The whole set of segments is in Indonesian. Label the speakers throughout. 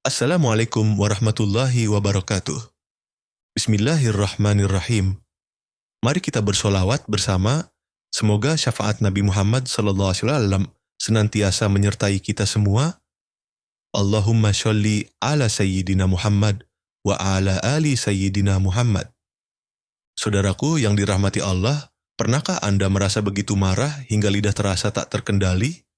Speaker 1: Assalamualaikum warahmatullahi wabarakatuh. Bismillahirrahmanirrahim. Mari kita bersolawat bersama. Semoga syafaat Nabi Muhammad SAW senantiasa menyertai kita semua. Allahumma sholli ala Sayyidina Muhammad wa ala ali Sayyidina Muhammad. Saudaraku yang dirahmati Allah, pernahkah Anda merasa begitu marah hingga lidah terasa tak terkendali?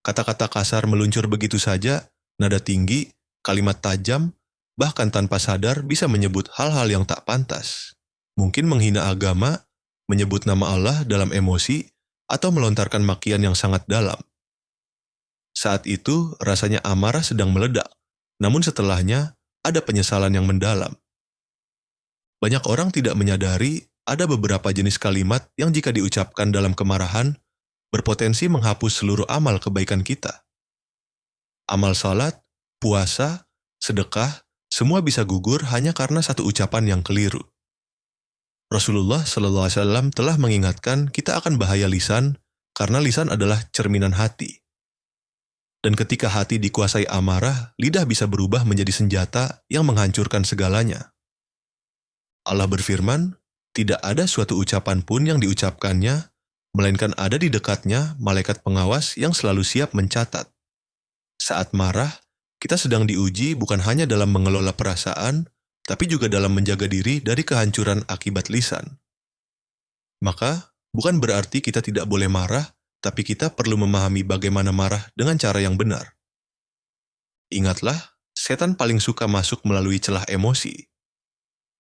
Speaker 1: Kata-kata kasar meluncur begitu saja, nada tinggi, kalimat tajam, bahkan tanpa sadar bisa menyebut hal-hal yang tak pantas. Mungkin menghina agama, menyebut nama Allah dalam emosi, atau melontarkan makian yang sangat dalam. Saat itu, rasanya amarah sedang meledak, namun setelahnya ada penyesalan yang mendalam. Banyak orang tidak menyadari ada beberapa jenis kalimat yang jika diucapkan dalam kemarahan, berpotensi menghapus seluruh amal kebaikan kita. Amal salat, puasa, sedekah, semua bisa gugur hanya karena satu ucapan yang keliru. Rasulullah SAW telah mengingatkan kita akan bahaya lisan, karena lisan adalah cerminan hati. Dan ketika hati dikuasai amarah, lidah bisa berubah menjadi senjata yang menghancurkan segalanya. Allah berfirman, tidak ada suatu ucapan pun yang diucapkannya, melainkan ada di dekatnya malaikat pengawas yang selalu siap mencatat. Saat marah, kita sedang diuji bukan hanya dalam mengelola perasaan, tapi juga dalam menjaga diri dari kehancuran akibat lisan. Maka, bukan berarti kita tidak boleh marah, tapi kita perlu memahami bagaimana marah dengan cara yang benar. Ingatlah, setan paling suka masuk melalui celah emosi.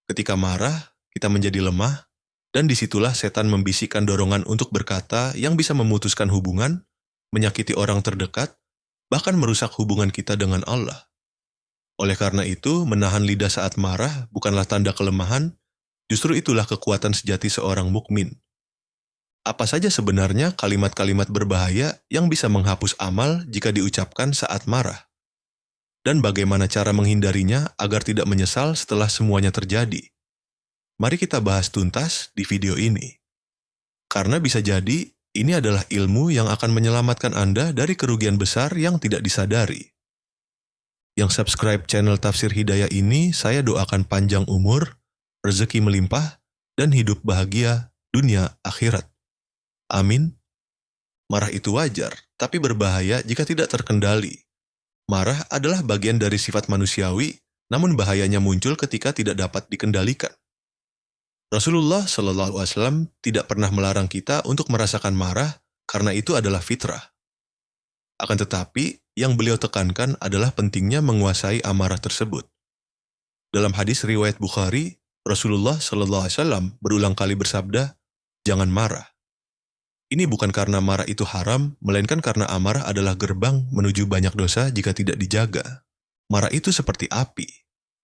Speaker 1: Ketika marah, kita menjadi lemah, dan disitulah setan membisikkan dorongan untuk berkata yang bisa memutuskan hubungan, menyakiti orang terdekat, bahkan merusak hubungan kita dengan Allah. Oleh karena itu, menahan lidah saat marah bukanlah tanda kelemahan, justru itulah kekuatan sejati seorang mukmin. Apa saja sebenarnya kalimat-kalimat berbahaya yang bisa menghapus amal jika diucapkan saat marah? Dan bagaimana cara menghindarinya agar tidak menyesal setelah semuanya terjadi? Mari kita bahas tuntas di video ini. Karena bisa jadi, ini adalah ilmu yang akan menyelamatkan Anda dari kerugian besar yang tidak disadari. Yang subscribe channel Tafsir Hidayah ini, saya doakan panjang umur, rezeki melimpah, dan hidup bahagia dunia akhirat. Amin. Marah itu wajar, tapi berbahaya jika tidak terkendali. Marah adalah bagian dari sifat manusiawi, namun bahayanya muncul ketika tidak dapat dikendalikan. Rasulullah SAW tidak pernah melarang kita untuk merasakan marah karena itu adalah fitrah. Akan tetapi, yang beliau tekankan adalah pentingnya menguasai amarah tersebut. Dalam hadis riwayat Bukhari, Rasulullah SAW berulang kali bersabda, "Jangan marah." Ini bukan karena marah itu haram, melainkan karena amarah adalah gerbang menuju banyak dosa jika tidak dijaga. Marah itu seperti api.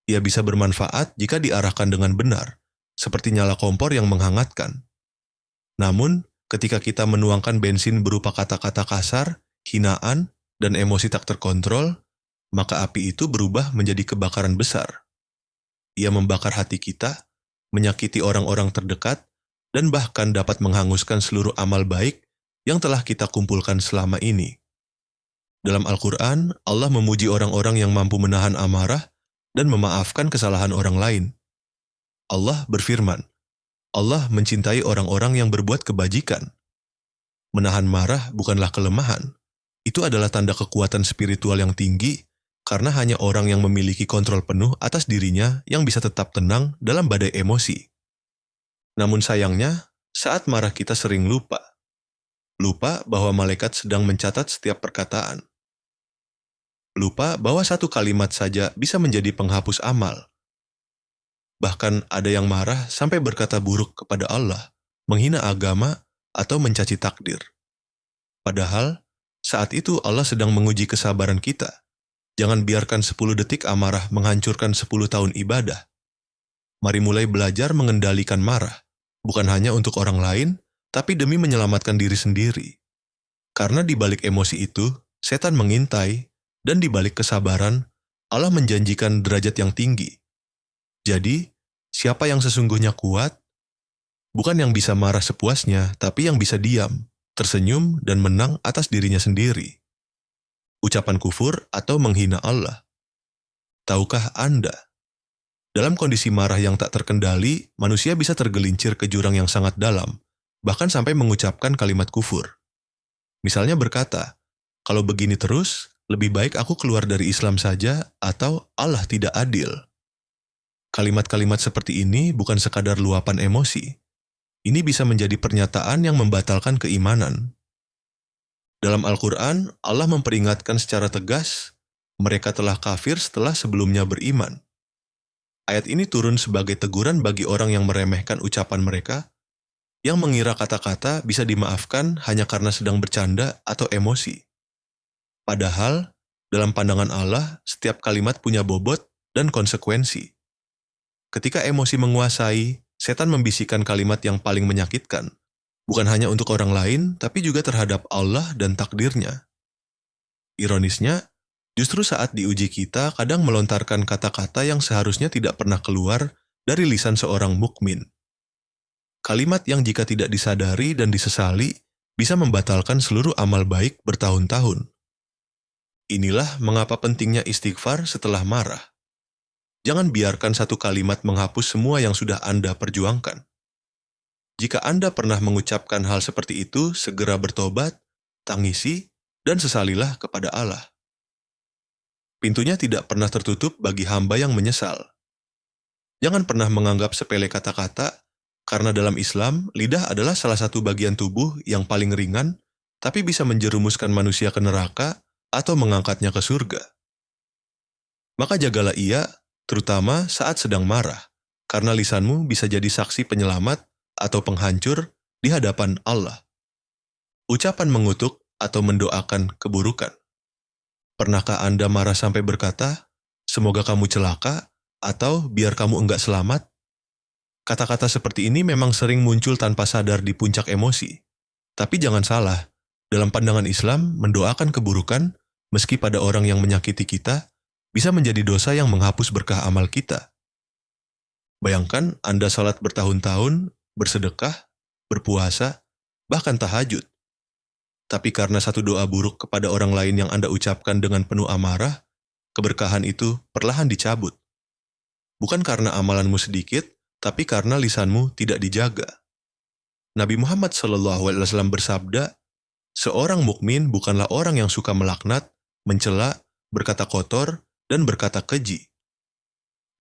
Speaker 1: Ia bisa bermanfaat jika diarahkan dengan benar, seperti nyala kompor yang menghangatkan. Namun, ketika kita menuangkan bensin berupa kata-kata kasar, hinaan, dan emosi tak terkontrol, maka api itu berubah menjadi kebakaran besar. Ia membakar hati kita, menyakiti orang-orang terdekat, dan bahkan dapat menghanguskan seluruh amal baik yang telah kita kumpulkan selama ini. Dalam Al-Quran, Allah memuji orang-orang yang mampu menahan amarah dan memaafkan kesalahan orang lain. Allah berfirman, Allah mencintai orang-orang yang berbuat kebajikan. Menahan marah bukanlah kelemahan. Itu adalah tanda kekuatan spiritual yang tinggi, karena hanya orang yang memiliki kontrol penuh atas dirinya yang bisa tetap tenang dalam badai emosi. Namun sayangnya, saat marah kita sering lupa. Lupa bahwa malaikat sedang mencatat setiap perkataan. Lupa bahwa satu kalimat saja bisa menjadi penghapus amal. Bahkan ada yang marah sampai berkata buruk kepada Allah, menghina agama, atau mencaci takdir. Padahal, saat itu Allah sedang menguji kesabaran kita. Jangan biarkan 10 detik amarah menghancurkan 10 tahun ibadah. Mari mulai belajar mengendalikan marah, bukan hanya untuk orang lain, tapi demi menyelamatkan diri sendiri. Karena di balik emosi itu, setan mengintai, dan di balik kesabaran, Allah menjanjikan derajat yang tinggi. Jadi, siapa yang sesungguhnya kuat? Bukan yang bisa marah sepuasnya, tapi yang bisa diam, tersenyum, dan menang atas dirinya sendiri. Ucapan kufur atau menghina Allah. Tahukah Anda, dalam kondisi marah yang tak terkendali, manusia bisa tergelincir ke jurang yang sangat dalam, bahkan sampai mengucapkan kalimat kufur. Misalnya berkata, kalau begini terus, lebih baik aku keluar dari Islam saja atau Allah tidak adil. Kalimat-kalimat seperti ini bukan sekadar luapan emosi. Ini bisa menjadi pernyataan yang membatalkan keimanan. Dalam Al-Quran, Allah memperingatkan secara tegas, mereka telah kafir setelah sebelumnya beriman. Ayat ini turun sebagai teguran bagi orang yang meremehkan ucapan mereka, yang mengira kata-kata bisa dimaafkan hanya karena sedang bercanda atau emosi. Padahal, dalam pandangan Allah, setiap kalimat punya bobot dan konsekuensi. Ketika emosi menguasai, setan membisikkan kalimat yang paling menyakitkan, bukan hanya untuk orang lain, tapi juga terhadap Allah dan takdirnya. Ironisnya, justru saat diuji kita kadang melontarkan kata-kata yang seharusnya tidak pernah keluar dari lisan seorang mukmin. Kalimat yang jika tidak disadari dan disesali, bisa membatalkan seluruh amal baik bertahun-tahun. Inilah mengapa pentingnya istighfar setelah marah. Jangan biarkan satu kalimat menghapus semua yang sudah Anda perjuangkan. Jika Anda pernah mengucapkan hal seperti itu, segera bertobat, tangisi, dan sesalilah kepada Allah. Pintunya tidak pernah tertutup bagi hamba yang menyesal. Jangan pernah menganggap sepele kata-kata, karena dalam Islam, lidah adalah salah satu bagian tubuh yang paling ringan, tapi bisa menjerumuskan manusia ke neraka atau mengangkatnya ke surga. Maka jagalah ia, terutama saat sedang marah, karena lisanmu bisa jadi saksi penyelamat atau penghancur di hadapan Allah. Ucapan mengutuk atau mendoakan keburukan. Pernahkah Anda marah sampai berkata, semoga kamu celaka, atau biar kamu enggak selamat? Kata-kata seperti ini memang sering muncul tanpa sadar di puncak emosi. Tapi jangan salah, dalam pandangan Islam, mendoakan keburukan, meski pada orang yang menyakiti kita, bisa menjadi dosa yang menghapus berkah amal kita. Bayangkan Anda salat bertahun-tahun, bersedekah, berpuasa, bahkan tahajud. Tapi karena satu doa buruk kepada orang lain yang Anda ucapkan dengan penuh amarah, keberkahan itu perlahan dicabut. Bukan karena amalanmu sedikit, tapi karena lisanmu tidak dijaga. Nabi Muhammad SAW bersabda, seorang mukmin bukanlah orang yang suka melaknat, mencela, berkata kotor, dan berkata keji.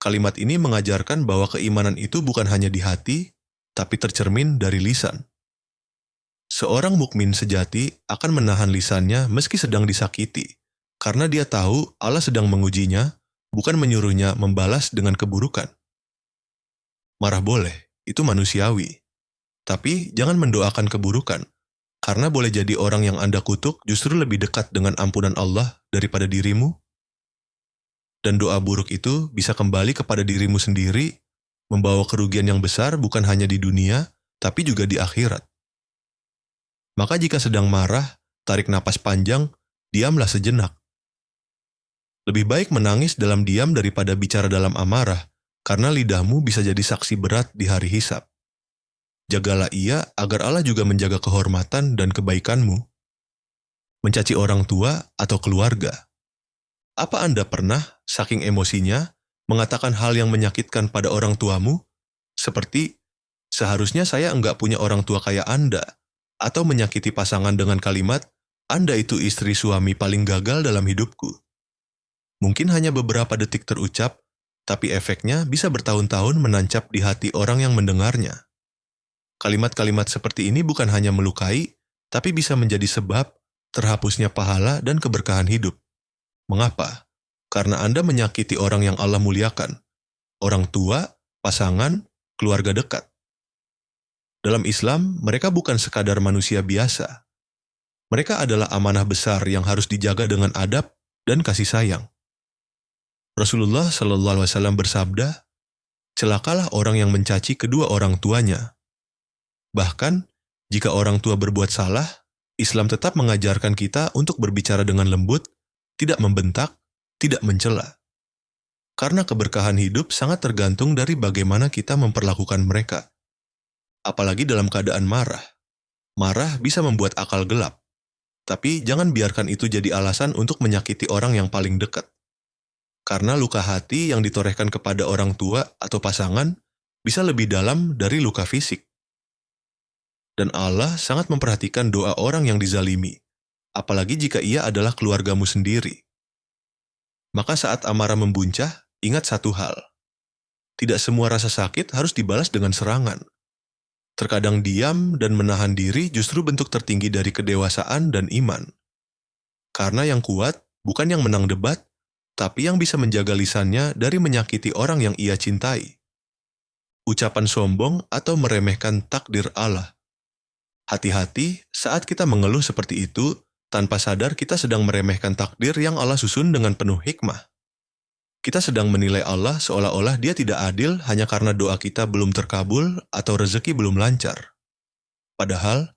Speaker 1: Kalimat ini mengajarkan bahwa keimanan itu bukan hanya di hati, tapi tercermin dari lisan. Seorang mukmin sejati akan menahan lisannya meski sedang disakiti, karena dia tahu Allah sedang mengujinya, bukan menyuruhnya membalas dengan keburukan. Marah boleh, itu manusiawi. Tapi jangan mendoakan keburukan, karena boleh jadi orang yang Anda kutuk justru lebih dekat dengan ampunan Allah daripada dirimu. Dan doa buruk itu bisa kembali kepada dirimu sendiri, membawa kerugian yang besar bukan hanya di dunia, tapi juga di akhirat. Maka jika sedang marah, tarik napas panjang, diamlah sejenak. Lebih baik menangis dalam diam daripada bicara dalam amarah, karena lidahmu bisa jadi saksi berat di hari hisab. Jagalah ia agar Allah juga menjaga kehormatan dan kebaikanmu. Mencaci orang tua atau keluarga. Apa Anda pernah, saking emosinya, mengatakan hal yang menyakitkan pada orang tuamu? Seperti, seharusnya saya enggak punya orang tua kayak Anda. Atau menyakiti pasangan dengan kalimat, Anda itu istri suami paling gagal dalam hidupku. Mungkin hanya beberapa detik terucap, tapi efeknya bisa bertahun-tahun menancap di hati orang yang mendengarnya. Kalimat-kalimat seperti ini bukan hanya melukai, tapi bisa menjadi sebab terhapusnya pahala dan keberkahan hidup. Mengapa? Karena Anda menyakiti orang yang Allah muliakan, orang tua, pasangan, keluarga dekat. Dalam Islam, mereka bukan sekadar manusia biasa. Mereka adalah amanah besar yang harus dijaga dengan adab dan kasih sayang. Rasulullah SAW bersabda, celakalah orang yang mencaci kedua orang tuanya. Bahkan, jika orang tua berbuat salah, Islam tetap mengajarkan kita untuk berbicara dengan lembut, tidak membentak, tidak mencela. Karena keberkahan hidup sangat tergantung dari bagaimana kita memperlakukan mereka. Apalagi dalam keadaan marah. Marah bisa membuat akal gelap. Tapi jangan biarkan itu jadi alasan untuk menyakiti orang yang paling dekat. Karena luka hati yang ditorehkan kepada orang tua atau pasangan bisa lebih dalam dari luka fisik. Dan Allah sangat memperhatikan doa orang yang dizalimi, apalagi jika ia adalah keluargamu sendiri. Maka saat amarah membuncah, ingat satu hal. Tidak semua rasa sakit harus dibalas dengan serangan. Terkadang diam dan menahan diri justru bentuk tertinggi dari kedewasaan dan iman. Karena yang kuat bukan yang menang debat, tapi yang bisa menjaga lisannya dari menyakiti orang yang ia cintai. Ucapan sombong atau meremehkan takdir Allah. Hati-hati saat kita mengeluh seperti itu, tanpa sadar kita sedang meremehkan takdir yang Allah susun dengan penuh hikmah. Kita sedang menilai Allah seolah-olah Dia tidak adil hanya karena doa kita belum terkabul atau rezeki belum lancar. Padahal,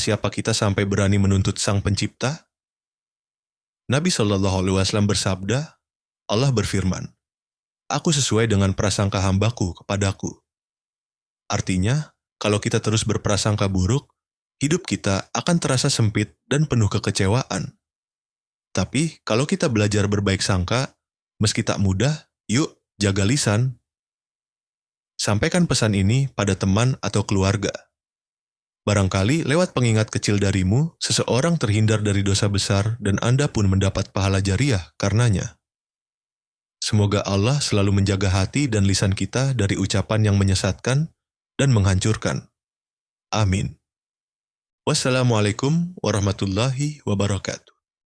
Speaker 1: siapa kita sampai berani menuntut Sang Pencipta? Nabi SAW bersabda, Allah berfirman, "Aku sesuai dengan prasangka hambaku kepadaku." Artinya, kalau kita terus berprasangka buruk, hidup kita akan terasa sempit dan penuh kekecewaan. Tapi, kalau kita belajar berbaik sangka, meski tak mudah, yuk jaga lisan. Sampaikan pesan ini pada teman atau keluarga. Barangkali lewat pengingat kecil darimu, seseorang terhindar dari dosa besar dan Anda pun mendapat pahala jariah karenanya. Semoga Allah selalu menjaga hati dan lisan kita dari ucapan yang menyesatkan dan menghancurkan. Amin. Wassalamualaikum warahmatullahi wabarakatuh.